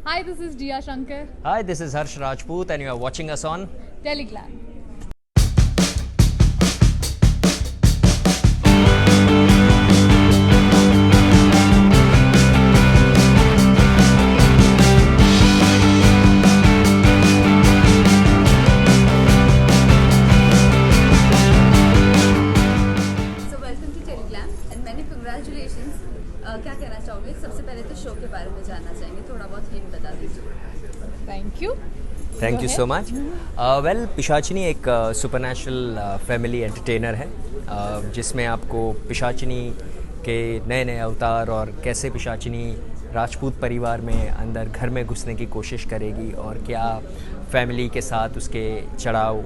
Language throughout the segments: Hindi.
Hi, this is Dia Shankar, Hi, this is Harsh Rajput, and you are watching us on Teleglam. So welcome to Telegram and many congratulations. क्या कहना चाहोगे? सबसे पहले तो शो के बारे में जानना चाहेंगे, थोड़ा बहुत हिंट बता दीजिए। Thank you. Thank you so much. Well, पिशाचिनी एक सुपरनैचुरल फैमिली एंटरटेनर है जिसमें आपको पिशाचिनी के नए नए अवतार और कैसे पिशाचिनी राजपूत परिवार में अंदर घर में घुसने की कोशिश करेगी और क्या फैमिली के साथ उसके चढ़ाव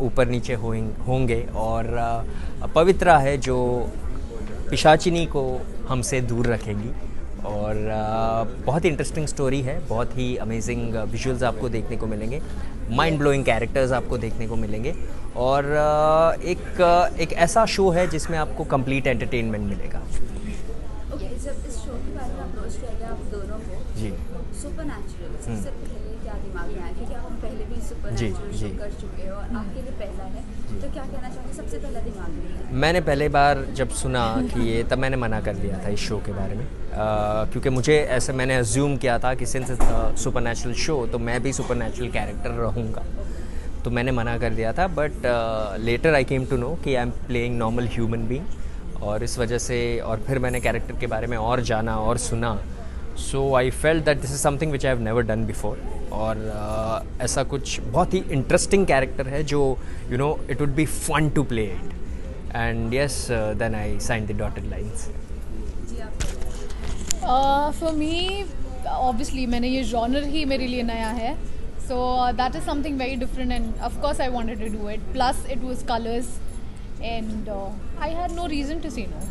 ऊपर नीचे होंगे और पवित्रा है जो पिशाचिनी को हमसे दूर रखेगी और बहुत ही इंटरेस्टिंग स्टोरी है। बहुत ही अमेजिंग विजुअल्स आपको देखने को मिलेंगे, माइंड ब्लोइंग कैरेक्टर्स आपको देखने को मिलेंगे और एक ऐसा शो है जिसमें आपको कंप्लीट एंटरटेनमेंट मिलेगा। ओके, जब इस शो के बारे में अप्रोच किया गया आप दोनों को, जी सुपरनैचुरल सबसे पहले क्या दिमाग में आया? क्योंकि आप पहले भी सुपरनैचुरल जी। शो कर चुके हो और आपके लिए पहला है, तो क्या कहना चाहोगे सबसे पहला दिमाग में आया? मैंने पहले बार जब सुना कि ये, तब मैंने मना कर दिया था इस शो के बारे में क्योंकि मुझे ऐसे मैंने अज्यूम किया था कि सिंस सुपरनैचुरल शो तो मैं भी सुपरनैचुरल कैरेक्टर रहूँगा, तो मैंने मना कर दिया था। But later I came to know कि I am playing normal human being और इस वजह से और फिर मैंने कैरेक्टर के बारे में और जाना और सुना। So I felt that this is something which I have never done before और ऐसा कुछ बहुत ही इंटरेस्टिंग कैरेक्टर है जो you know it would be fun to play it and yes then I sign the dotted lines. जी आप For me, obviously मैंने ये genre ही मेरे लिए नया है, so that is something very different and of course I wanted to do it. Plus it was colors and I had no reason to say no.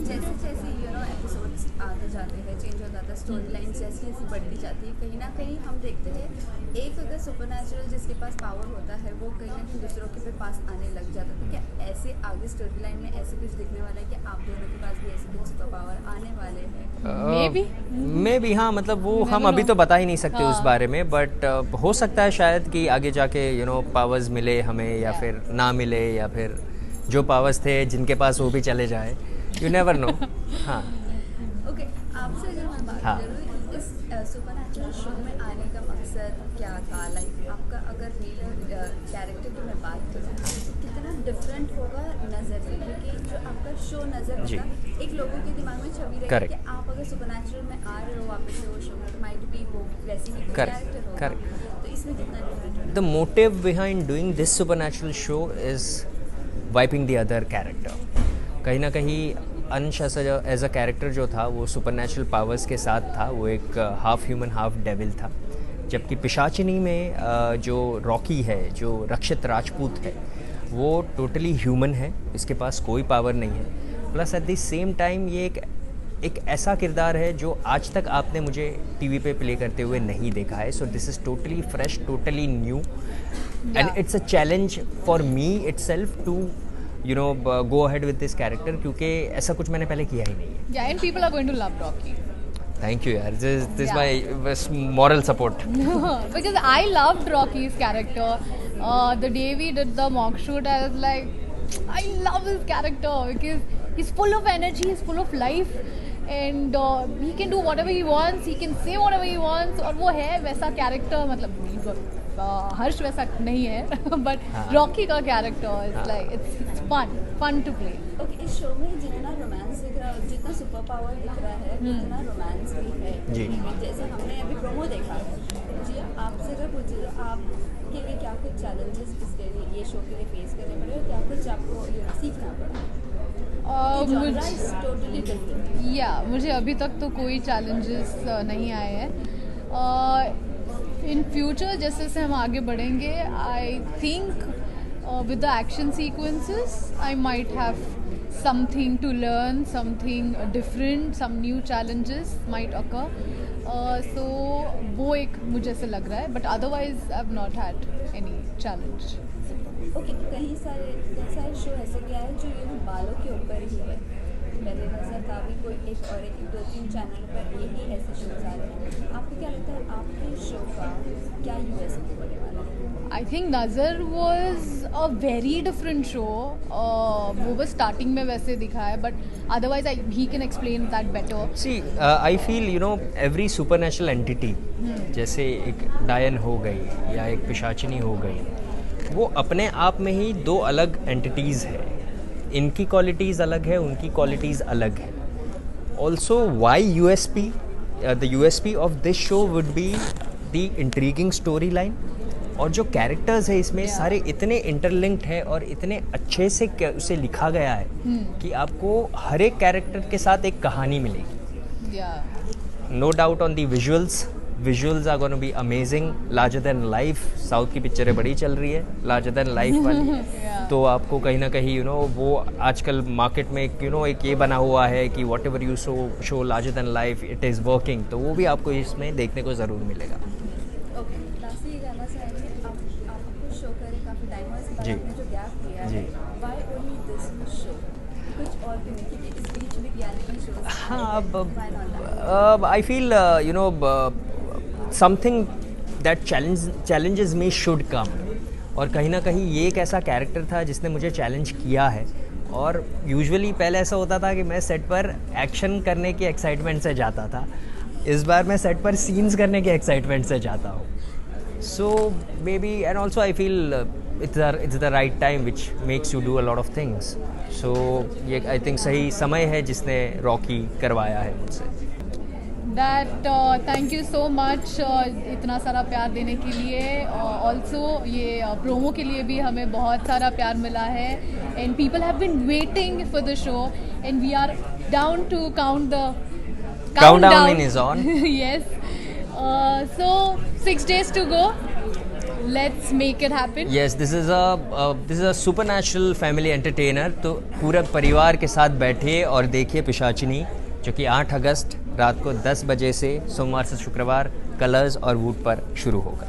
जैसे जैसे एपिसोड्स आते जाते हैं, चेंज हो जाता है, स्टोरी लाइन जैसी जैसी बढ़ती जाती है, कहीं ना कहीं हम देखते हैं एक अगर सुपरनैचुरल जिसके पास पावर होता है वो कहीं ना कहीं दूसरों के पास आने लग जाता है। तो क्या ऐसे आगे स्टोरी लाइन में ऐसे कुछ दिखने वाला है कि आप दोनों के पास भी ऐसे कुछ सुपर पावर आने वाले हैं? मे बी हाँ, मतलब वो हम अभी तो बता ही नहीं सकते उस बारे में, बट हो सकता है शायद कि आगे जाके यू नो पावर्स मिले हमें या फिर ना मिले या फिर जो पावर्स थे जिनके पास वो भी चले जाए, यू नेवर नो। हाँ ओके, आपसे अगर मैं बात हाँ। करूँ इस सुपरनैचुरल शो में आने का मकसद क्या था? लाइक आपका अगर रियल कैरेक्टर की मैं बात करूँ तो कितना डिफरेंट होगा नज़रिए, क्योंकि जो आपका शो नज़र जी। होगा एक लोगों के दिमाग में छवि रहेगी Correct. कि आप अगर सुपरनैचुरल में आ रहे हो वापस से वो शो में, माइट बी वो वैसे ही कोई Correct. कैरेक्टर होगा, Correct. तो इसमें कितना डिफरेंट होगा? The motive behind doing this supernatural show is wiping the other character. कहीं ना कहीं अंश एज अ कैरेक्टर जो था वो सुपरनैचुरल पावर्स के साथ था, वो एक हाफ ह्यूमन हाफ डेविल था, जबकि पिशाचिनी में जो रॉकी है, जो रक्षित राजपूत है, वो टोटली ह्यूमन है, इसके पास कोई पावर नहीं है। Plus at the same time ये एक ऐसा किरदार है जो आज तक आपने मुझे टीवी पे प्ले करते हुए नहीं देखा है। So this is totally fresh, totally new and it's a challenge for me itself to you know go ahead with this character, क्योंकि ऐसा कुछ मैंने पहले किया ही नहीं है। Yeah, and people are going to love Rocky. Thank you यार, this Yeah. My moral support. Because I loved Rocky's character. The day we did the mock shoot, I was like, I love his character because he's full of energy, he's full of life, and he can do whatever he wants, he can say whatever he wants. और वो है वैसा कैरेक्टर, मतलब हर्ष वैसा नहीं है बट रॉकी का character is like it's fun to play. Okay, इस शो में जितना रोमांस दिख रहा है, जितना सुपर पावर दिख रहा है, उतना रोमांस भी है। जी। जैसे हमने अभी प्रोमो देखा है, जी आपसे अगर पूछे तो आपके लिए क्या कुछ चैलेंजेस इसके लिए ये शो के लिए फेस करने पड़े और क्या कुछ आपको सीखना पड़ा? Totally different. या मुझे अभी तक तो कोई चैलेंजेस नहीं आए हैं। इन फ्यूचर जैसे जैसे हम आगे बढ़ेंगे, I think with the action sequences I might have something to learn, something different, some new challenges might occur. So वो एक मुझे ऐसे लग रहा है, but otherwise I've not had any challenge. Okay, कई सारे शो ऐसे क्या है जो ये बालों के ऊपर ही है। मैंने नजर था भी कोई एक और एक 2-3 चैनल पर यही लगता है आपके शो का क्या यूएसपी होने वाला है? I think Nazar was a very different show. वो बस स्टार्टिंग में वैसे दिखा है, but otherwise he can explain that better. See I feel you know every supernatural entity, जैसे एक डायन हो गई या एक पिशाचिनी हो गई, वो अपने आप में ही दो अलग एंटिटीज़ है. इनकी क्वालिटीज़ अलग है, उनकी क्वालिटीज़ अलग है. Also why USP, the USP of this show would be the intriguing story line. और जो कैरेक्टर्स है इसमें सारे इतने इंटरलिंक्ड है और इतने अच्छे से उसे लिखा गया है कि आपको हर एक कैरेक्टर के साथ एक कहानी मिलेगी. Yeah. No doubt on the visuals are gonna be amazing. Larger than life, south की पिक्चरें बड़ी चल रही है लार्जर देन लाइफ वाली. Yeah. तो आपको कहीं ना कहीं यू नो वो आजकल मार्केट में एक एक ये बना हुआ है कि what ever you show larger than life it is working. तो वो भी आपको इसमें देखने को ज़रूर मिलेगा. ओके, लास्ट ये जानना चाहेंगे, आपको शो करे काफ़ी टाइम और इसके बाद जी. आपने जो गैप लिया जी. है, व्हाई ओनली दिस शो? कुछ और भी नहीं, क्योंकि इस बीच में रियलिटी शोज हाँ, अब आई feel you know something that challenges me should come. और कहीं ना कहीं ये एक ऐसा कैरेक्टर था जिसने मुझे चैलेंज किया है. और यूजुअली पहले ऐसा होता था कि मैं सेट पर एक्शन करने की एक्साइटमेंट से जाता था. इस बार मैं सेट पर सीन्स करने के एक्साइटमेंट से जाता हूँ. So maybe and also I feel it's the right time which makes you do a lot of things. So ये आई थिंक सही समय है जिसने रॉकी करवाया है मुझसे. That thank you so much इतना सारा प्यार देने के लिए. ऑल्सो ये प्रोमो के लिए भी हमें बहुत सारा प्यार मिला है. And people have been waiting for the show and we are down to count the Countdown is on. Yes. So 6 days to go. Let's make it happen. Yes, this is a supernatural family entertainer. तो पूरा परिवार के साथ बैठे और देखिए पिशाचिनी, जो कि 8 अगस्त रात को 10 बजे से सोमवार से शुक्रवार कलर्स और वूट पर शुरू होगा.